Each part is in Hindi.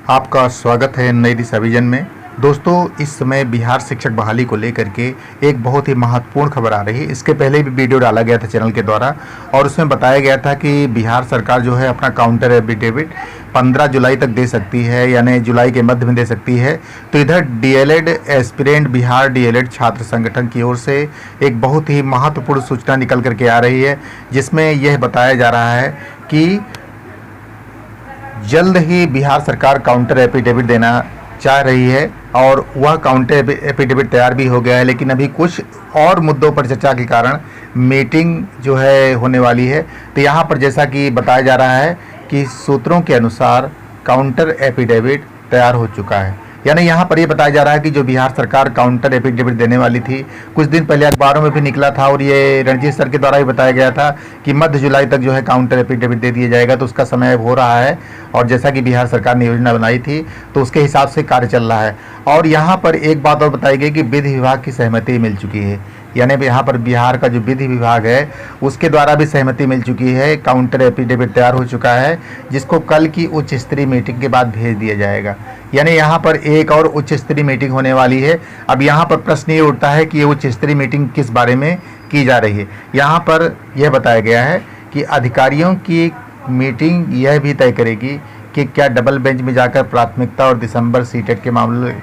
आपका स्वागत है नई दिशा विजन में। दोस्तों, इस समय बिहार शिक्षक बहाली को लेकर के एक बहुत ही महत्वपूर्ण खबर आ रही है। इसके पहले भी वीडियो डाला गया था चैनल के द्वारा और उसमें बताया गया था कि बिहार सरकार जो है अपना काउंटर एफिडेविट 15 जुलाई तक दे सकती है, यानी जुलाई के मध्य में दे सकती है। तो इधर डीएलएड एस्पिरेंट बिहार डीएलएड छात्र संगठन की ओर से एक बहुत ही महत्वपूर्ण सूचना निकल करके आ रही है, जिसमें यह बताया जा रहा है कि जल्द ही बिहार सरकार काउंटर एफिडेविट देना चाह रही है और वह काउंटर एफिडेविट तैयार भी हो गया है। लेकिन अभी कुछ और मुद्दों पर चर्चा के कारण मीटिंग जो है होने वाली है। तो यहाँ पर जैसा कि बताया जा रहा है कि सूत्रों के अनुसार काउंटर एफिडेविट तैयार हो चुका है। यानी यहाँ पर ये बताया जा रहा है कि जो बिहार सरकार काउंटर एफिडेविट देने वाली थी, कुछ दिन पहले अखबारों में भी निकला था और ये रणजीत सर के द्वारा भी बताया गया था कि मध्य जुलाई तक जो है काउंटर एफिडेविट दे दिया जाएगा। तो उसका समय हो रहा है और जैसा कि बिहार सरकार ने योजना बनाई थी तो उसके हिसाब से कार्य चल रहा है। और यहाँ पर एक बात और बताई गई कि विधि विभाग की सहमति मिल चुकी है, यानी यहाँ पर बिहार का जो विधि विभाग है उसके द्वारा भी सहमति मिल चुकी है। काउंटर एफिडेविट तैयार हो चुका है, जिसको कल की उच्च स्तरीय मीटिंग के बाद भेज दिया जाएगा। यानी यहाँ पर एक और उच्च स्तरीय मीटिंग होने वाली है। अब यहाँ पर प्रश्न ये उठता है कि ये उच्च स्तरीय मीटिंग किस बारे में की जा रही है। यहाँ पर यह बताया गया है कि अधिकारियों की मीटिंग यह भी तय करेगी कि क्या डबल बेंच में जाकर प्राथमिकता और दिसंबर सीटेट के मामले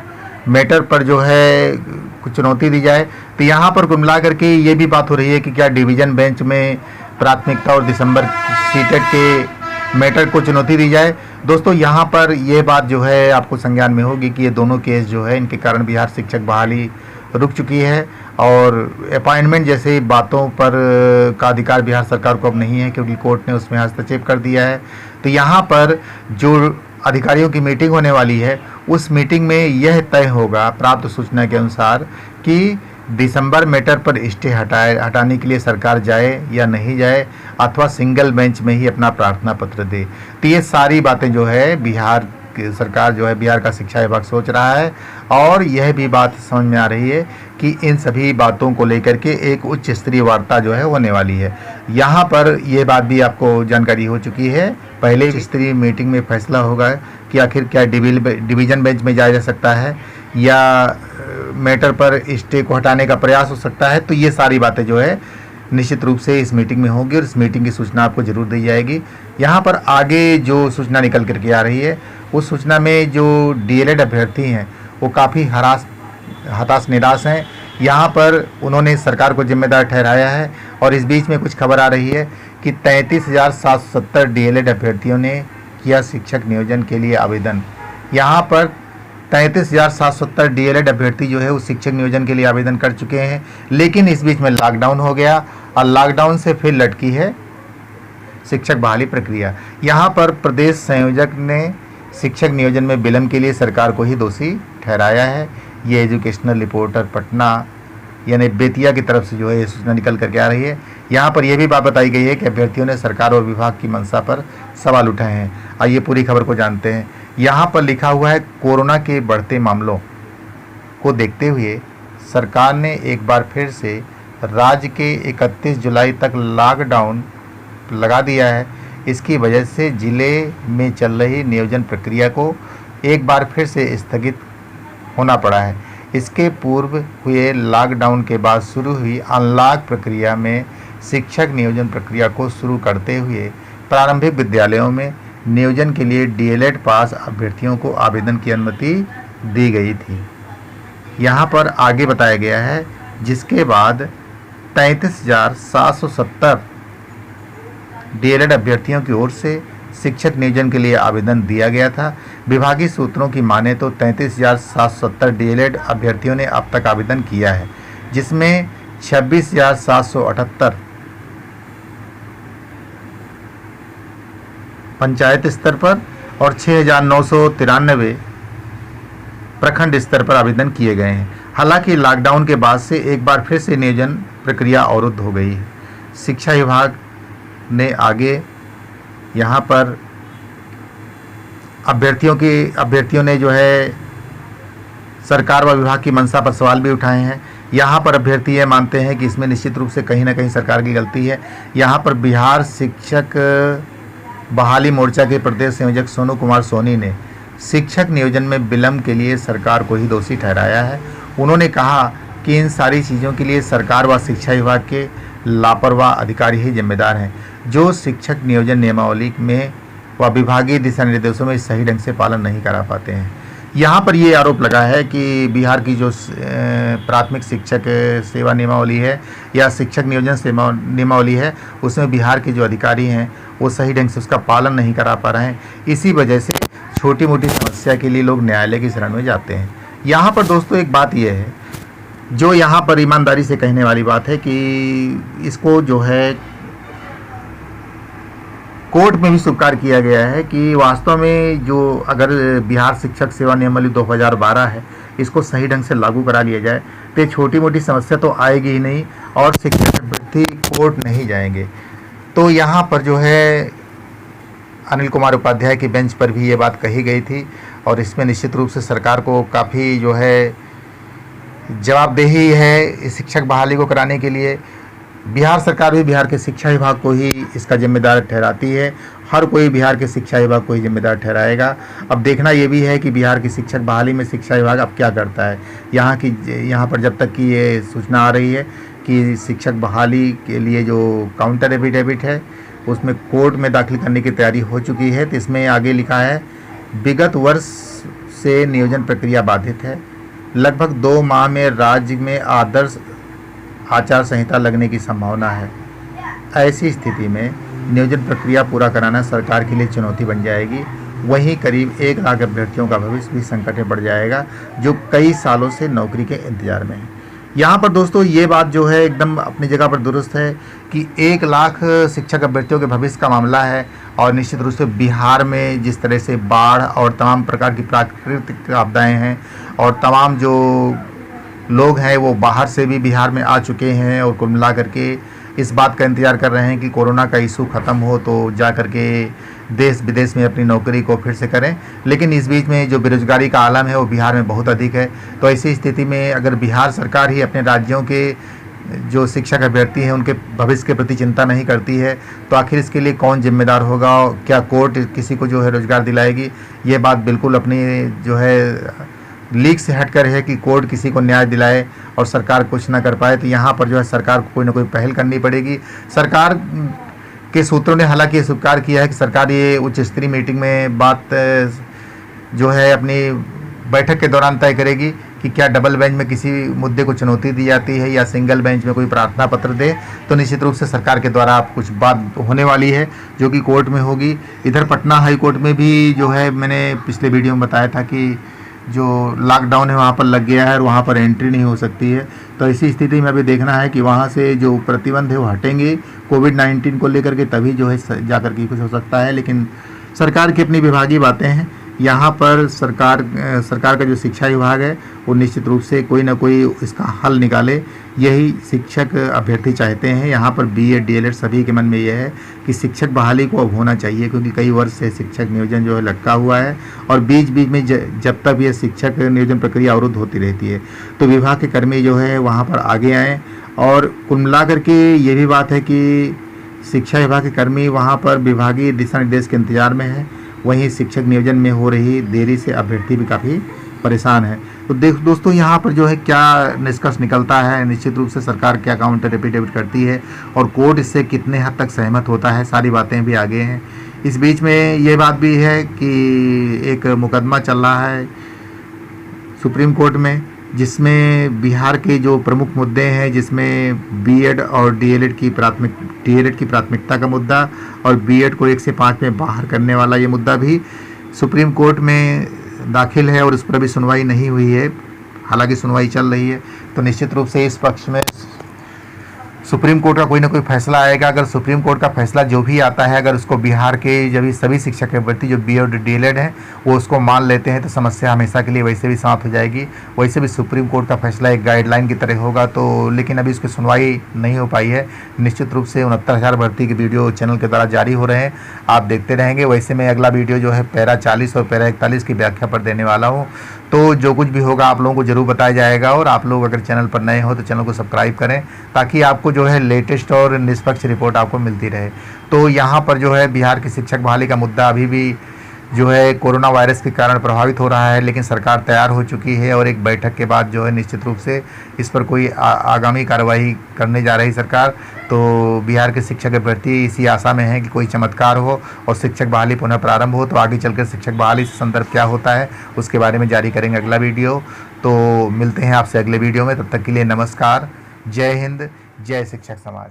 मैटर पर जो है कुछ चुनौती दी जाए। तो यहाँ पर कुल मिला करके ये भी बात हो रही है कि क्या डिवीज़न बेंच में प्राथमिकता और दिसंबर सीटेट के मैटर को चुनौती दी जाए। दोस्तों, यहाँ पर यह बात जो है आपको संज्ञान में होगी कि ये दोनों केस जो है इनके कारण बिहार शिक्षक बहाली रुक चुकी है और अपॉइंटमेंट जैसे बातों पर का अधिकार बिहार सरकार को अब नहीं है, क्योंकि कोर्ट ने उसमें हस्तक्षेप कर दिया है। तो यहाँ पर जो अधिकारियों की मीटिंग होने वाली है उस मीटिंग में यह तय होगा प्राप्त सूचना के अनुसार कि दिसंबर मैटर पर स्टे हटाने के लिए सरकार जाए या नहीं जाए, अथवा सिंगल बेंच में ही अपना प्रार्थना पत्र दे। तो ये सारी बातें जो है बिहार सरकार जो है बिहार का शिक्षा विभाग सोच रहा है और यह भी बात समझ में आ रही है कि इन सभी बातों को लेकर के एक उच्च स्तरीय वार्ता जो है होने वाली है। यहाँ पर यह बात भी आपको जानकारी हो चुकी है। पहले स्तरीय मीटिंग में फैसला होगा कि आखिर क्या डिवीज़न बेंच में जाया जा सकता है या मैटर पर स्टे को हटाने का प्रयास हो सकता है। तो ये सारी बातें जो है निश्चित रूप से इस मीटिंग में होगी और इस मीटिंग की सूचना आपको जरूर दी जाएगी। यहाँ पर आगे जो सूचना निकल करके आ रही है उस सूचना में जो डीएलएड अभ्यर्थी हैं वो काफ़ी हताश निराश हैं। यहाँ पर उन्होंने सरकार को जिम्मेदार ठहराया है और इस बीच में कुछ खबर आ रही है कि 33,770 डीएलएड अभ्यर्थियों ने किया शिक्षक नियोजन के लिए आवेदन। यहाँ पर 33,770 डीएलएड अभ्यर्थी जो है उस शिक्षक नियोजन के लिए आवेदन कर चुके हैं, लेकिन इस बीच में लॉकडाउन हो गया और लॉकडाउन से फिर लटकी है शिक्षक बहाली प्रक्रिया। यहाँ पर प्रदेश संयोजक ने शिक्षक नियोजन में विलंब के लिए सरकार को ही दोषी ठहराया है। ये एजुकेशनल रिपोर्टर पटना यानी बेतिया की तरफ से जो है ये सूचना निकल करके आ रही है। यहाँ पर यह भी बात बताई गई है कि अभ्यर्थियों ने सरकार और विभाग की मंशा पर सवाल उठाए हैं। आइए पूरी खबर को जानते हैं। यहाँ पर लिखा हुआ है, कोरोना के बढ़ते मामलों को देखते हुए सरकार ने एक बार फिर से राज्य के 31 जुलाई तक लॉकडाउन लगा दिया है। इसकी वजह से जिले में चल रही नियोजन प्रक्रिया को एक बार फिर से स्थगित होना पड़ा है। इसके पूर्व हुए लॉकडाउन के बाद शुरू हुई अनलॉक प्रक्रिया में शिक्षक नियोजन प्रक्रिया को शुरू करते हुए प्रारंभिक विद्यालयों में नियोजन के लिए डीएलएड पास अभ्यर्थियों को आवेदन की अनुमति दी गई थी। यहाँ पर आगे बताया गया है, जिसके बाद 33,770 डीएलएड अभ्यर्थियों की ओर से शिक्षक नियोजन के लिए आवेदन दिया गया था। विभागीय सूत्रों की माने तो 33,770 डीएलएड अभ्यर्थियों ने अब तक आवेदन किया है, जिसमें 26,778 पंचायत स्तर पर और 6,993 प्रखंड स्तर पर आवेदन किए गए हैं। हालांकि लॉकडाउन के बाद से एक बार फिर से नियोजन प्रक्रिया अवरुद्ध हो गई है। शिक्षा विभाग ने आगे यहाँ पर अभ्यर्थियों ने जो है सरकार व विभाग की मंशा पर सवाल भी उठाए हैं। यहाँ पर अभ्यर्थी ये मानते हैं कि इसमें निश्चित रूप से कहीं ना कहीं सरकार की गलती है। यहाँ पर बिहार शिक्षक बहाली मोर्चा के प्रदेश संयोजक सोनू कुमार सोनी ने शिक्षक नियोजन में विलंब के लिए सरकार को ही दोषी ठहराया है। उन्होंने कहा कि इन सारी चीज़ों के लिए सरकार व शिक्षा विभाग के लापरवाह अधिकारी ही जिम्मेदार हैं, जो शिक्षक नियोजन नियमावली में व विभागीय दिशा निर्देशों में सही ढंग से पालन नहीं करा पाते हैं। यहाँ पर ये आरोप लगा है कि बिहार की जो प्राथमिक शिक्षक सेवा नियमावली है या शिक्षक नियोजन सेवा नियमावली है, उसमें बिहार के जो अधिकारी हैं वो सही ढंग से उसका पालन नहीं करा पा रहे हैं। इसी वजह से छोटी मोटी समस्या के लिए लोग न्यायालय की शरण में जाते हैं। यहाँ पर दोस्तों एक बात यह है, जो यहाँ पर ईमानदारी से कहने वाली बात है कि इसको जो है कोर्ट में भी स्वीकार किया गया है कि वास्तव में जो अगर बिहार शिक्षक सेवा नियमावली 2012 है, इसको सही ढंग से लागू करा लिया जाए तो छोटी मोटी समस्या तो आएगी ही नहीं और शिक्षक अभ्यर्थी कोर्ट नहीं जाएंगे। तो यहाँ पर जो है अनिल कुमार उपाध्याय की बेंच पर भी ये बात कही गई थी और इसमें निश्चित रूप से सरकार को काफ़ी जो है जवाबदेही है शिक्षक बहाली को कराने के लिए। बिहार सरकार भी बिहार के शिक्षा विभाग को ही इसका जिम्मेदार ठहराती है। हर कोई बिहार के शिक्षा विभाग को ही जिम्मेदार ठहराएगा। अब देखना ये भी है कि बिहार की शिक्षक बहाली में शिक्षा विभाग अब क्या करता है। यहाँ पर जब तक कि ये सूचना आ रही है कि शिक्षक बहाली के लिए जो काउंटर एफिडेविट है उसमें कोर्ट में दाखिल करने की तैयारी हो चुकी है, तो इसमें आगे लिखा है विगत वर्ष से नियोजन प्रक्रिया बाधित है। लगभग 2 माह में राज्य में आदर्श आचार संहिता लगने की संभावना है। ऐसी स्थिति में नियोजन प्रक्रिया पूरा कराना सरकार के लिए चुनौती बन जाएगी। वहीं करीब 1 लाख अभ्यर्थियों का भविष्य भी संकट में पड़ जाएगा, जो कई सालों से नौकरी के इंतजार में है। यहाँ पर दोस्तों ये बात जो है एकदम अपनी जगह पर दुरुस्त है कि 1 लाख शिक्षक अभ्यर्थियों के भविष्य का मामला है और निश्चित रूप से बिहार में जिस तरह से बाढ़ और तमाम प्रकार की प्राकृतिक आपदाएं हैं और तमाम जो लोग हैं वो बाहर से भी बिहार में आ चुके हैं और कुल मिला करके इस बात का इंतज़ार कर रहे हैं कि कोरोना का इशू ख़त्म हो तो जा करके देश विदेश में अपनी नौकरी को फिर से करें। लेकिन इस बीच में जो बेरोजगारी का आलम है वो बिहार में बहुत अधिक है। तो ऐसी स्थिति में अगर बिहार सरकार ही अपने राज्यों के जो शिक्षक अभ्यर्थी हैं उनके भविष्य के प्रति चिंता नहीं करती है तो आखिर इसके लिए कौन जिम्मेदार होगा? क्या कोर्ट किसी को जो है रोजगार दिलाएगी? ये बात बिल्कुल अपनी जो है लीक से हटकर है कि कोर्ट किसी को न्याय दिलाए और सरकार कुछ ना कर पाए। तो यहाँ पर जो है सरकार को कोई ना कोई पहल करनी पड़ेगी। सरकार के सूत्रों ने हालांकि स्वीकार किया है कि सरकार ये उच्च स्तरीय मीटिंग में बात जो है अपनी बैठक के दौरान तय करेगी कि क्या डबल बेंच में किसी मुद्दे को चुनौती दी जाती है या सिंगल बेंच में कोई प्रार्थना पत्र दे। तो निश्चित रूप से सरकार के द्वारा कुछ बात होने वाली है जो कि कोर्ट में होगी। इधर पटना हाई कोर्ट में भी जो है मैंने पिछले वीडियो में बताया था कि जो लॉकडाउन है वहाँ पर लग गया है और वहाँ पर एंट्री नहीं हो सकती है। तो ऐसी स्थिति में अभी देखना है कि वहाँ से जो प्रतिबंध है वो हटेंगे कोविड-19 को लेकर के, तभी जो है जा कर के कुछ हो सकता है। लेकिन सरकार की अपनी विभागीय बातें हैं। यहाँ पर सरकार का जो शिक्षा विभाग है वो निश्चित रूप से कोई ना कोई इसका हल निकाले, यही शिक्षक अभ्यर्थी चाहते हैं। यहाँ पर बीएड डीएलएड सभी के मन में यह है कि शिक्षक बहाली को अब होना चाहिए, क्योंकि कई वर्ष से शिक्षक नियोजन जो है लटका हुआ है और बीच बीच में जब तक ये शिक्षक नियोजन प्रक्रिया अवरुद्ध होती रहती है तो विभाग के कर्मी जो है वहाँ पर आगे आएँ। और कुल मिला करके ये भी बात है कि शिक्षा विभाग के कर्मी वहाँ पर विभागीय दिशा निर्देश के इंतजार में है, वहीं शिक्षक नियोजन में हो रही देरी से अभ्यर्थी भी काफ़ी परेशान है। तो दोस्तों यहाँ पर जो है क्या निष्कर्ष निकलता है, निश्चित रूप से सरकार क्या काउंटर एफिडेविट करती है और कोर्ट इससे कितने हद तक सहमत होता है, सारी बातें भी आगे हैं। इस बीच में ये बात भी है कि एक मुकदमा चल रहा है सुप्रीम कोर्ट में, जिसमें बिहार के जो प्रमुख मुद्दे हैं, जिसमें बीएड और डीएलएड की प्राथमिकता का मुद्दा और बीएड को 1 से 5 में बाहर करने वाला ये मुद्दा भी सुप्रीम कोर्ट में दाखिल है और उस पर भी सुनवाई नहीं हुई है। हालांकि सुनवाई चल रही है। तो निश्चित रूप से इस पक्ष में सुप्रीम कोर्ट का कोई ना कोई फैसला आएगा। अगर सुप्रीम कोर्ट का फैसला जो भी आता है, अगर उसको बिहार के जब सभी शिक्षक अभ्यर्थी जो बीएड और डीएलएड हैं वो उसको मान लेते हैं तो समस्या हमेशा के लिए वैसे भी समाप्त हो जाएगी। वैसे भी सुप्रीम कोर्ट का फैसला एक गाइडलाइन की तरह होगा। तो लेकिन अभी उसकी सुनवाई नहीं हो पाई है। निश्चित रूप से 69,000 भर्ती के वीडियो चैनल के द्वारा जारी हो रहे हैं, आप देखते रहेंगे। वैसे मैं अगला वीडियो जो है पैरा 40 और पैरा 41 की व्याख्या पर देने वाला हूँ। तो जो कुछ भी होगा आप लोगों को ज़रूर बताया जाएगा। और आप लोग अगर चैनल पर नए हो तो चैनल को सब्सक्राइब करें ताकि आपको जो है लेटेस्ट और निष्पक्ष रिपोर्ट आपको मिलती रहे। तो यहाँ पर जो है बिहार की शिक्षक बहाली का मुद्दा अभी भी जो है कोरोना वायरस के कारण प्रभावित हो रहा है, लेकिन सरकार तैयार हो चुकी है और एक बैठक के बाद जो है निश्चित रूप से इस पर कोई आगामी कार्रवाई करने जा रही सरकार। तो बिहार के शिक्षा के प्रति इसी आशा में है कि कोई चमत्कार हो और शिक्षक बहाली पुनः प्रारंभ हो। तो आगे चलकर शिक्षक बहाली से संदर्भ क्या होता है उसके बारे में जारी करेंगे अगला वीडियो। तो मिलते हैं आपसे अगले वीडियो में, तब तक के लिए नमस्कार, जय हिंद, जय शिक्षक समाज।